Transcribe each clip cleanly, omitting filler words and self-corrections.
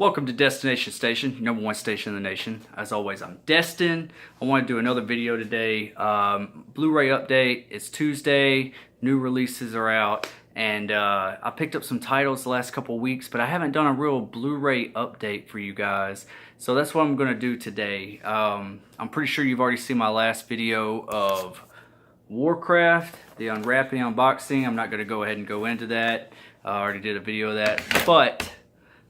Welcome to Destination Station, number one station in the nation. As always, I'm Destin. I want to do another video today. Blu-ray update. It's Tuesday. New releases are out. And I picked up some titles the last couple weeks, but I haven't done a real Blu-ray update for you guys. So that's what I'm going to do today. I'm pretty sure you've already seen my last video of Warcraft, the unwrapping unboxing. I'm not going to go ahead and go into that. I already did a video of that. But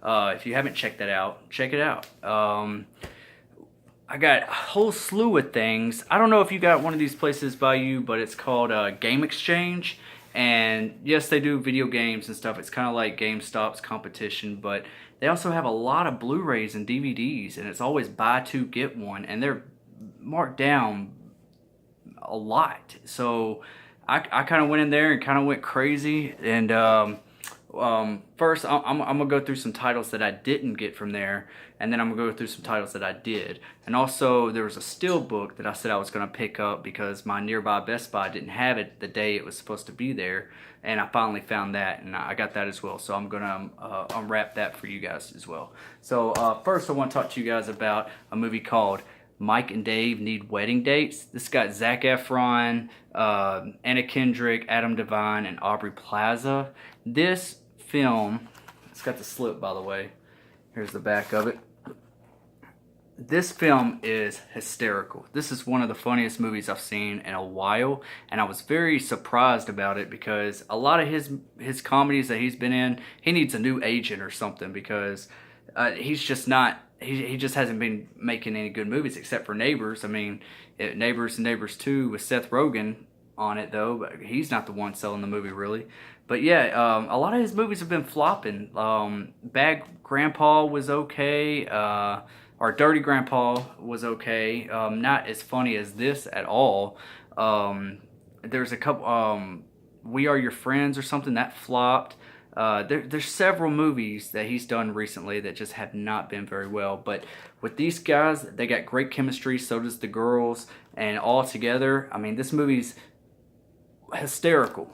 if you haven't checked that out, check it out. I got a whole slew of things. I don't know if you got one of these places by you, but it's called Game Exchange. And yes, they do video games and stuff. It's kind of like GameStop's competition, but they also have a lot of Blu-rays and DVDs, and it's always buy two, get one, and they're marked down a lot. So I kind of went in there and kind of went crazy. And first, I'm gonna go through some titles that I didn't get from there, and then I'm gonna go through some titles that I did. And also, there was a steelbook that I said I was gonna pick up because my nearby Best Buy didn't have it the day it was supposed to be there, and I finally found that, and I got that as well. So I'm gonna unwrap that for you guys as well. So first, I want to talk to you guys about a movie called Mike and Dave Need Wedding Dates. This got Zac Efron, Anna Kendrick, Adam Devine, and Aubrey Plaza. This film, it's got the slip, by the way. Here's the back of it. This film is hysterical. This is one of the funniest movies I've seen in a while, and I was very surprised about it because a lot of his comedies that he's been in, he needs a new agent or something because he's just not. He just hasn't been making any good movies except for Neighbors. I mean, Neighbors and Neighbors 2 with Seth Rogen on it though, but he's not the one selling the movie really. But yeah, a lot of his movies have been flopping. Bad Grandpa was okay, or Dirty Grandpa was okay. Not as funny as this at all. There's a couple, We Are Your Friends or something, that flopped. There's several movies that he's done recently that just have not been very well, but with these guys, they got great chemistry, so does the girls, and all together, I mean, this movie's hysterical.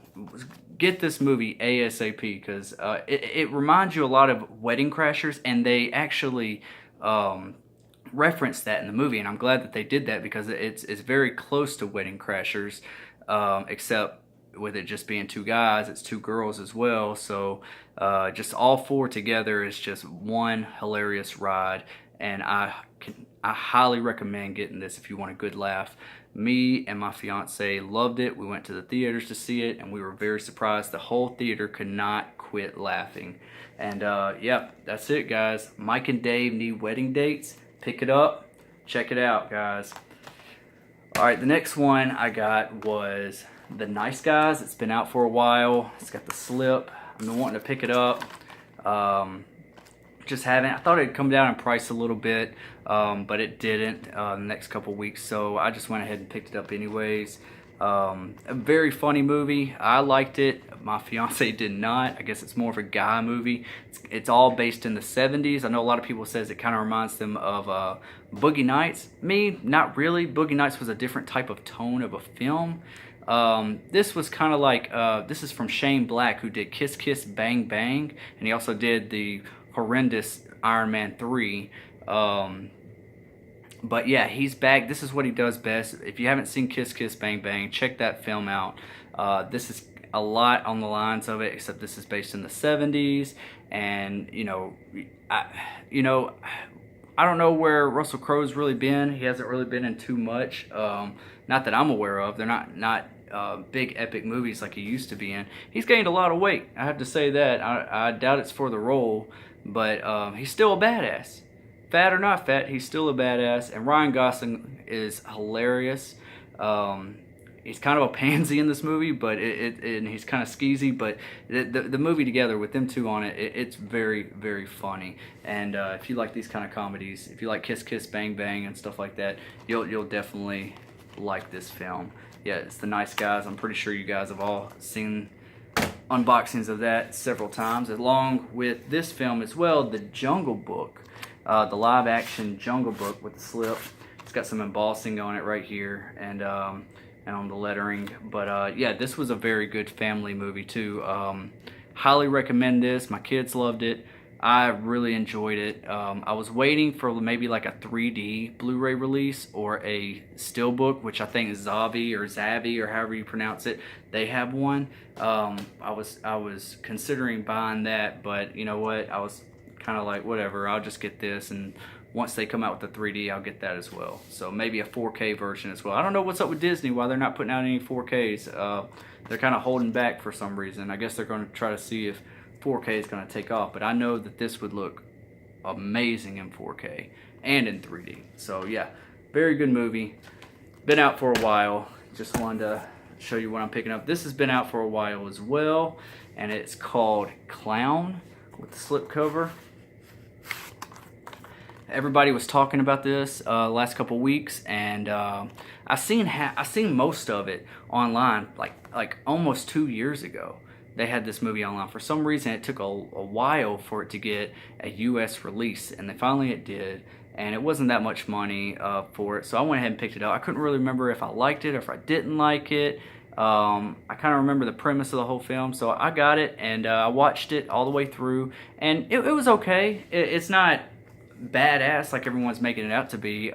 Get this movie ASAP, because it reminds you a lot of Wedding Crashers, and they actually reference that in the movie, and I'm glad that they did that because it's very close to Wedding Crashers, except with it just being two guys, it's two girls as well. So just all four together is just one hilarious ride, and I highly recommend getting this if you want a good laugh. Me and my fiance loved it. We went to the theaters to see it, and we were very surprised. The whole theater could not quit laughing. And yep, that's it, guys. Mike and Dave Need Wedding Dates. Pick it up, check it out, guys. All right, the next one I got was The Nice Guys. It's been out for a while. It's got the slip. I've been wanting to pick it up. Just haven't. I thought it'd come down in price a little bit, but it didn't the next couple weeks, so I just went ahead and picked it up anyways. A very funny movie. I liked it. My fiance did not. I guess it's more of a guy movie. It's all based in the 70s. I know a lot of people says it kind of reminds them of Boogie Nights. Me, not really. Boogie Nights was a different type of tone of a film. This was kind of like, this is from Shane Black, who did Kiss Kiss Bang Bang, and he also did the horrendous Iron Man 3. But yeah, he's back. This is what he does best. If you haven't seen Kiss Kiss Bang Bang, check that film out. This is a lot on the lines of it, except this is based in the 70s, and I don't know where Russell Crowe's really been. He hasn't really been in too much. Not that I'm aware of. They're not big epic movies like he used to be in. He's gained a lot of weight. I have to say that. I doubt it's for the role, but he's still a badass. Fat or not fat, he's still a badass. And Ryan Gosling is hilarious. He's kind of a pansy in this movie, but and he's kind of skeezy. But the movie together with them two on it, it's very, very funny. And if you like these kind of comedies, if you like Kiss Kiss Bang Bang and stuff like that, you'll definitely like this film. Yeah, it's The Nice Guys. I'm pretty sure you guys have all seen unboxings of that several times, along with this film as well, The Jungle Book, the live action Jungle Book with the slip. It's got some embossing on it right here, and on the lettering. But yeah, this was a very good family movie too. Highly recommend this. My kids loved it. I really enjoyed it. I was waiting for maybe like a 3D Blu-ray release or a steelbook, which I think is Zavi or however you pronounce it. They have one. I was considering buying that, but you know what? I was kind of like, whatever. I'll just get this, and once they come out with the 3D, I'll get that as well. So maybe a 4K version as well. I don't know what's up with Disney, why they're not putting out any 4Ks. They're kind of holding back for some reason. I guess they're going to try to see if 4K is going to take off, but I know that this would look amazing in 4K and in 3D. So yeah, very good movie. Been out for a while. Just wanted to show you what I'm picking up. This has been out for a while as well, and it's called Clown with the slipcover. Everybody was talking about this last couple weeks, and I seen most of it online like almost 2 years ago. They had this movie online. For some reason, it took a while for it to get a U.S. release, and finally it did, and it wasn't that much money for it, so I went ahead and picked it up. I couldn't really remember if I liked it or if I didn't like it. I kind of remember the premise of the whole film, so I got it, and I watched it all the way through, and it was okay. It's not badass like everyone's making it out to be.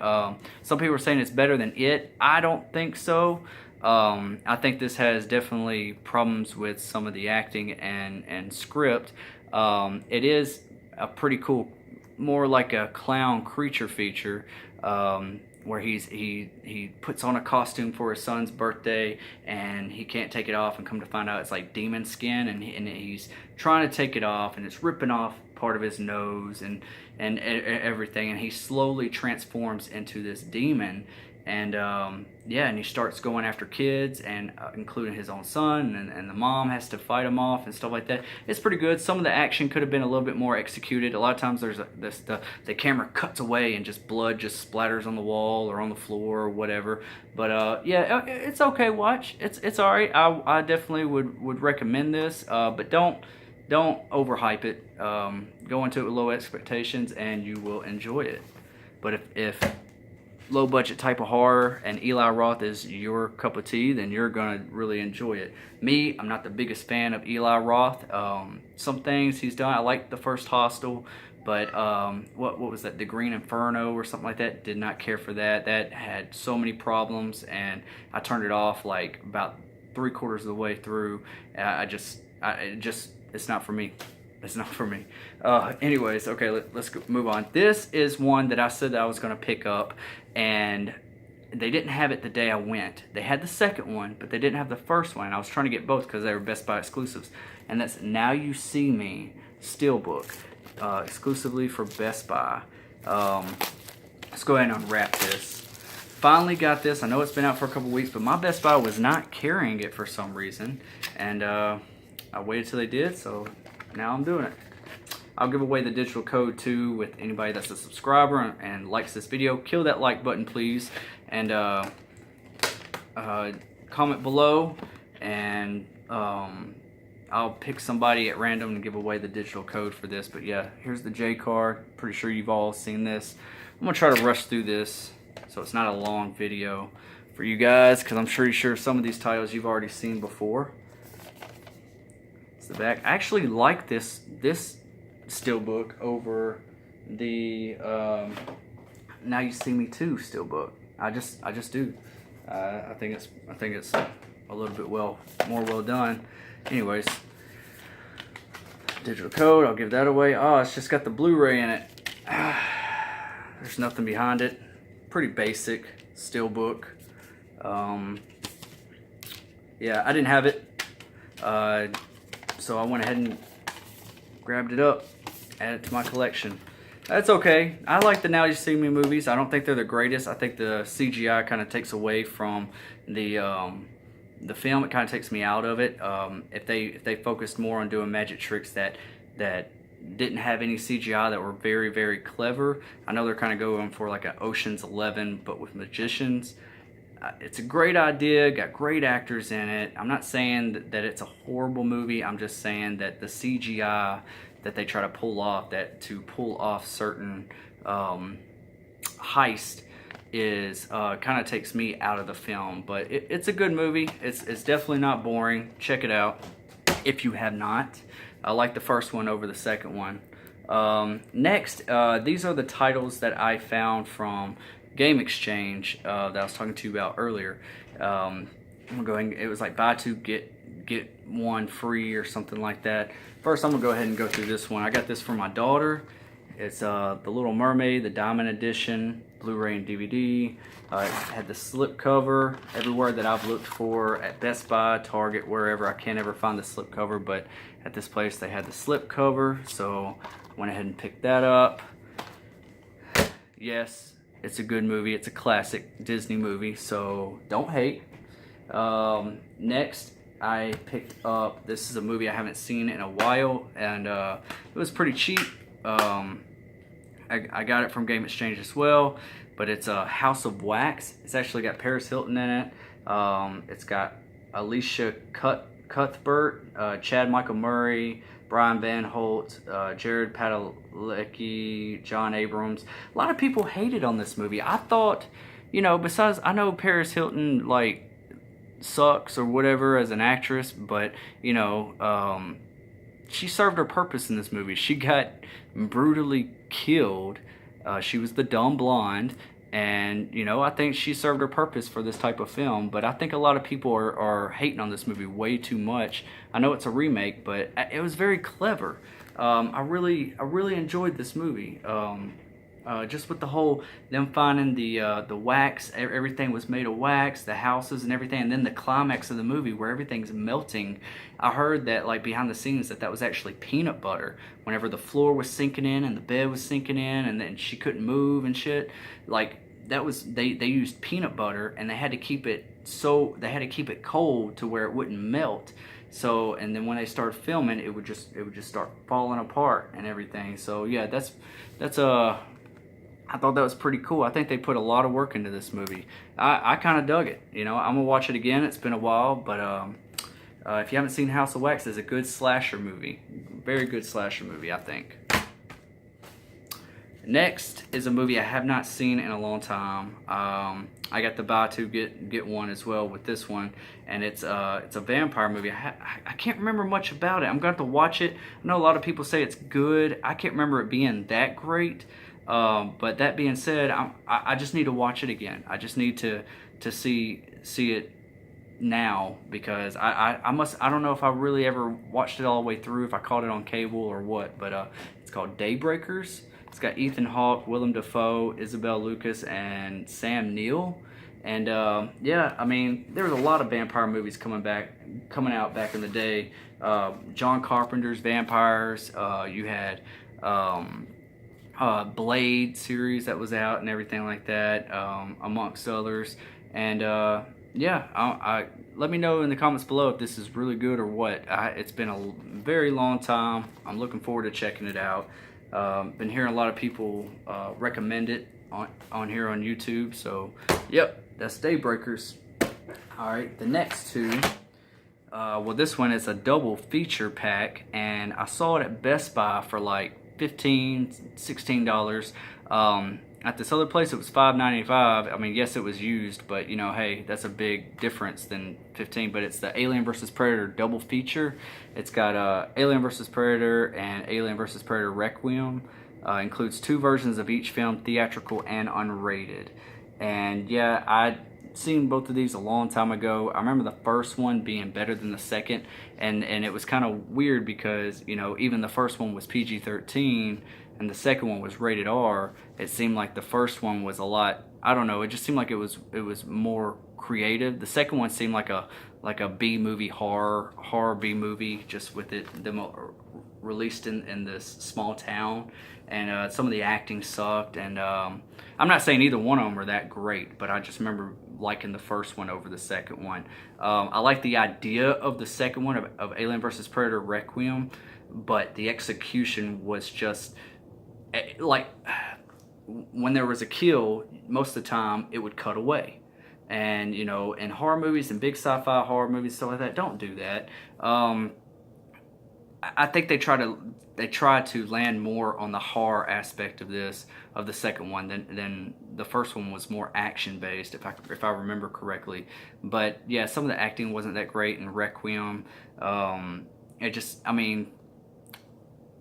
Some people are saying it's better than it. I don't think so. I think this has definitely problems with some of the acting and script. It is a pretty cool, more like a clown creature feature, where he puts on a costume for his son's birthday, and he can't take it off, and come to find out it's like demon skin, and he's trying to take it off, and it's ripping off part of his nose and everything, and he slowly transforms into this demon. And yeah, and he starts going after kids, and including his own son, and the mom has to fight him off and stuff like that. It's pretty good. Some of the action could have been a little bit more executed. A lot of times there's the camera cuts away and just blood just splatters on the wall or on the floor or whatever. But yeah, it's okay watch. It's all right. I definitely would recommend this, but don't overhype it. Go into it with low expectations, and you will enjoy it. But if low budget type of horror and Eli Roth is your cup of tea, then you're gonna really enjoy it. Me, I'm not the biggest fan of Eli Roth. Some things he's done, I liked the first Hostel, but what was that, The Green Inferno or something like that? Did not care for that. That had so many problems, and I turned it off like about 3/4 of the way through. It's not for me. It's not for me. Anyways, okay, let's move on. This is one that I said that I was going to pick up, and they didn't have it the day I went. They had the second one, but they didn't have the first one. I was trying to get both because they were Best Buy exclusives. And that's Now You See Me Steelbook, exclusively for Best Buy. Let's go ahead and unwrap this. Finally got this. I know it's been out for a couple weeks, but my Best Buy was not carrying it for some reason. And I waited till they did, so now I'm doing it. I'll give away the digital code too with anybody that's a subscriber and likes this video. Kill that like button, please, and comment below, and I'll pick somebody at random and give away the digital code for this. But yeah, here's the J card. Pretty sure you've all seen this. I'm gonna try to rush through this so it's not a long video for you guys, because I'm pretty sure some of these titles you've already seen before. It's the back. I actually like this steelbook over the Now You See Me Too steelbook. I just do. I think it's a little bit more well done. Anyways, digital code. I'll give that away. Oh, it's just got the Blu-ray in it. There's nothing behind it. Pretty basic steelbook. Yeah, I didn't have it. So I went ahead and grabbed it up, added it to my collection. That's okay. I like the Now You See Me movies. I don't think they're the greatest. I think the CGI kind of takes away from the film. It kind of takes me out of it. If they focused more on doing magic tricks that didn't have any CGI, that were very, very clever. I know they're kind of going for like an Ocean's 11, but with magicians. It's a great idea, got great actors in it. I'm not saying that it's a horrible movie. I'm just saying that the CGI that they try to pull off, to pull off certain heist, is kind of takes me out of the film. But it's a good movie. It's definitely not boring. Check it out if you have not. I like the first one over the second one. Next, these are the titles that I found from Game Exchange that I was talking to you about earlier. I'm going. It was like buy two get one free or something like that. First, I'm gonna go ahead and go through this one. I got this for my daughter. It's The Little Mermaid, the Diamond Edition, Blu-ray and DVD. It had the slip cover. Everywhere that I've looked for, at Best Buy, Target, wherever, I can't ever find the slip cover, but at this place they had the slip cover, so went ahead and picked that up. Yes, it's a good movie. It's a classic Disney movie, so don't hate. Next, I picked up, this is a movie I haven't seen in a while, and it was pretty cheap. I got it from Game Exchange as well, but it's a House of Wax. It's actually got Paris Hilton in it. It's got Alicia Cuthbert, Chad Michael Murray, Brian Van Holt, Jared Padalecki, John Abrams. A lot of people hated on this movie. I thought, besides, I know Paris Hilton, like, sucks or whatever as an actress, but, she served her purpose in this movie. She got brutally killed. She was the dumb blonde, and I think she served her purpose for this type of film. But I think a lot of people are hating on this movie way too much. I know it's a remake, but it was very clever. I really enjoyed this movie. Just with the whole, them finding the wax, everything was made of wax, the houses and everything, and then the climax of the movie where everything's melting. I heard that, like, behind the scenes, that was actually peanut butter. Whenever the floor was sinking in and the bed was sinking in, and then she couldn't move and shit, like, that was, they used peanut butter, and they had to keep it cold to where it wouldn't melt. So, and then when they started filming, it would just start falling apart and everything. So yeah, that's I thought that was pretty cool. I think they put a lot of work into this movie. I kind of dug it. I'm gonna watch it again. It's been a while, but if you haven't seen House of Wax, it's a good slasher movie. Very good slasher movie, I think. Next is a movie I have not seen in a long time. I got the buy two get one as well with this one, and it's a vampire movie. I can't remember much about it. I'm going to have to watch it. I know a lot of people say it's good. I can't remember it being that great. But that being said, I just need to watch it again. I just need to see it now, because I don't know if I really ever watched it all the way through, if I caught it on cable or what, but it's called Daybreakers. It's got Ethan Hawke, Willem Dafoe, Isabel Lucas, and Sam Neill. And yeah, I mean, there was a lot of vampire movies coming out back in the day. John Carpenter's Vampires. You had Blade series that was out and everything like that, amongst others. And yeah, let me know in the comments below if this is really good or what. It's been a very long time. I'm looking forward to checking it out. Been hearing a lot of people recommend it on here on YouTube. So yep, that's Daybreakers. Alright, the next two, well, this one is a double feature pack, and I saw it at Best Buy for like $15, $16. At this other place it was $5.95. I mean, yes, it was used, but hey, that's a big difference than 15. But it's the Alien vs Predator double feature. It's got Alien vs Predator and Alien vs Predator Requiem. Includes two versions of each film, theatrical and unrated. And yeah, I'd seen both of these a long time ago. I remember the first one being better than the second, and it was kind of weird because even the first one was PG-13 and the second one was rated R. It seemed like the first one was a lot, I don't know, it just seemed like it was more creative. The second one seemed like a B movie, horror B movie, just with them released in this small town, and some of the acting sucked, and I'm not saying either one of them are that great, but I just remember liking the first one over the second one. I like the idea of the second one of Alien vs Predator Requiem, but the execution was just like, when there was a kill, most of the time it would cut away. And in horror movies and big sci-fi horror movies, stuff like that, don't do that. I think they try to land more on the horror aspect of the second one than the first one was more action based, if I remember correctly. But yeah, some of the acting wasn't that great in Requiem. It just, I mean,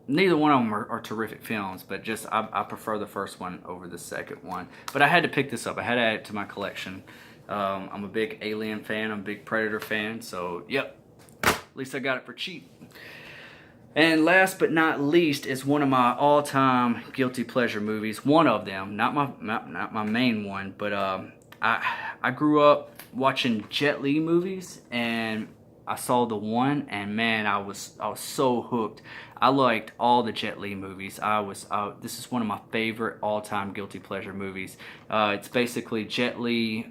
neither one of them are terrific films, but just I prefer the first one over the second one. But I had to pick this up. I had to add it to my collection. I'm a big Alien fan. I'm a big Predator fan. So, yep. At least I got it for cheap. And last but not least is one of my all-time guilty pleasure movies. One of them, not my main one, but I grew up watching Jet Li movies, and I saw The One, and man, I was so hooked. I liked all the Jet Li movies. This is one of my favorite all-time guilty pleasure movies. It's basically Jet Li.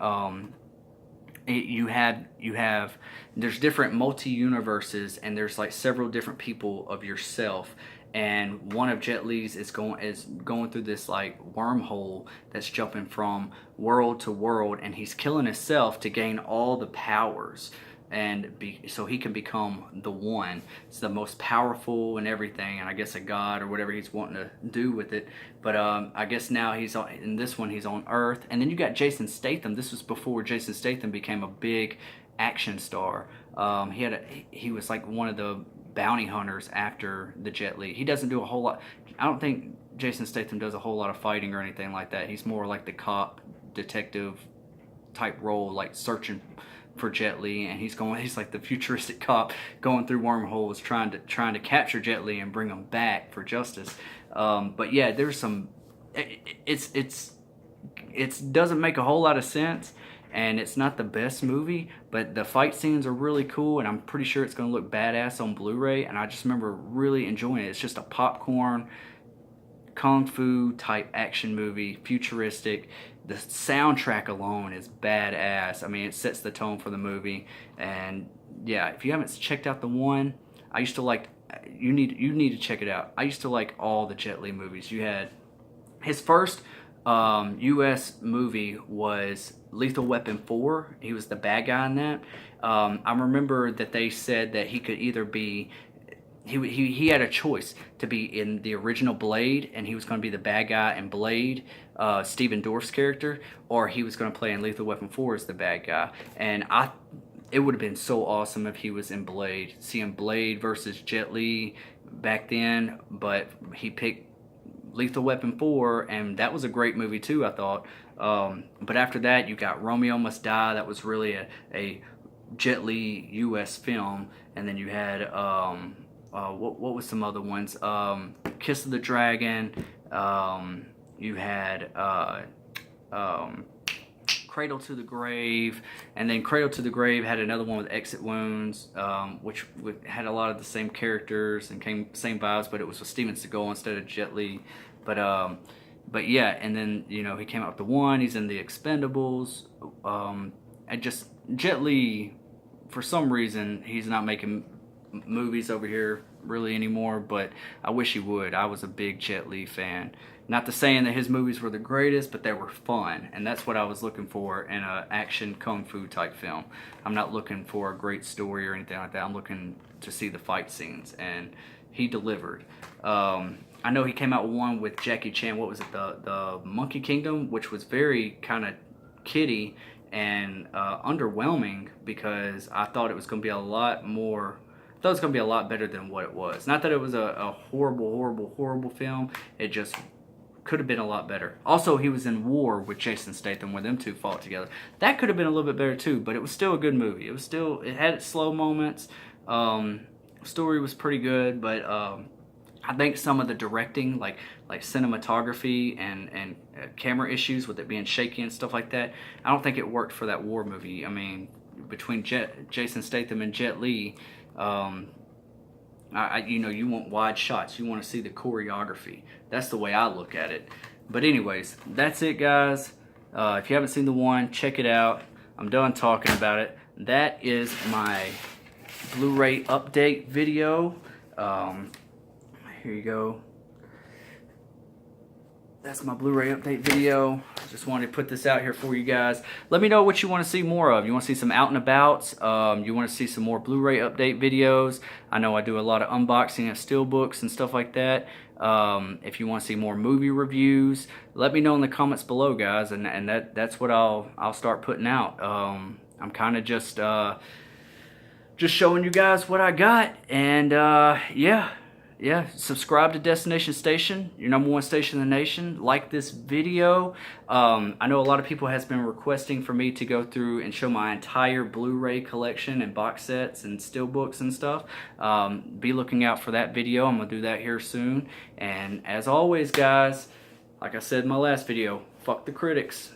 There's different multi-universes, and there's like several different people of yourself, and one of Jet Li's is going through this like wormhole that's jumping from world to world, and he's killing himself to gain all the powers, and so he can become the One. It's the most powerful and everything, and I guess a god or whatever he's wanting to do with it. But I guess now in this one he's on Earth. And then you got Jason Statham. This was before Jason Statham became a big action star. He was like one of the bounty hunters after the Jet Li. He doesn't do a whole lot. I don't think Jason Statham does a whole lot of fighting or anything like that. He's more like the cop detective type role, like searching for Jet Li, and he's like the futuristic cop going through wormholes trying to capture Jet Li and bring him back for justice. But yeah, there's some it doesn't make a whole lot of sense, and it's not the best movie, but the fight scenes are really cool, and I'm pretty sure it's going to look badass on Blu-ray, and I just remember really enjoying it. It's just a popcorn kung fu type action movie, futuristic. The soundtrack alone is badass. I mean, it sets the tone for the movie. And yeah, if you haven't checked out The One, I used to like, you need to check it out. I used to like all the Jet Li movies. You had his first US movie was Lethal Weapon 4. He was the bad guy in that. I remember that they said that he could either be, he had a choice to be in the original Blade, and he was going to be the bad guy in Blade, Stephen Dorff's character, or he was going to play in Lethal Weapon 4 as the bad guy. And it would have been so awesome if he was in Blade, seeing Blade versus Jet Li back then, but he picked Lethal Weapon 4, and that was a great movie too, I thought. But after that, you got Romeo Must Die. That was really a Jet Li US film. And then you had what was some other ones? Kiss of the Dragon. You had Cradle to the Grave, and then Cradle to the Grave had another one with Exit Wounds, which had a lot of the same characters and same vibes, but it was with Steven Seagal instead of Jet Li. But yeah, and then he came out with The One. He's in The Expendables. And just Jet Li, for some reason, he's not making movies over here really anymore, but I wish he would. I was a big Jet Li fan. Not to saying that his movies were the greatest, but they were fun, and that's what I was looking for in an action kung fu type film. I'm not looking for a great story or anything like that. I'm looking to see the fight scenes, and he delivered. I know he came out with one with Jackie Chan. What was it? The Monkey Kingdom, which was very kind of kiddie and underwhelming, because I thought it was going to be a lot more. I thought it was going to be a lot better than what it was. Not that it was a horrible film. It just could have been a lot better. Also, he was in War with Jason Statham, where them two fought together. That could have been a little bit better too, but it was still a good movie. It had its slow moments. Story was pretty good, but I think some of the directing, like cinematography and camera issues with it being shaky and stuff like that, I don't think it worked for that War movie. I mean, between Jason Statham and Jet Li, you want wide shots. You want to see the choreography. That's the way I look at it. But anyways, that's it, guys. If you haven't seen The One, check it out. I'm done talking about it. That is my Blu-ray update video. Here you go. That's my Blu-ray update video. Just wanted to put this out here for you guys. Let me know what you want to see more of. You want to see some out and abouts? You want to see some more Blu-ray update videos? I know I do a lot of unboxing of steelbooks and stuff like that. If you want to see more movie reviews, let me know in the comments below, guys, and that's what I'll start putting out. I'm kind of just showing you guys what I got, and yeah. yeah, subscribe to Destination Station, your #1 station in the nation. Like this video. I know a lot of people has been requesting for me to go through and show my entire Blu-ray collection and box sets and steelbooks and stuff. Be looking out for that video. I'm gonna do that here soon. And as always, guys, like I said in my last video, fuck the critics.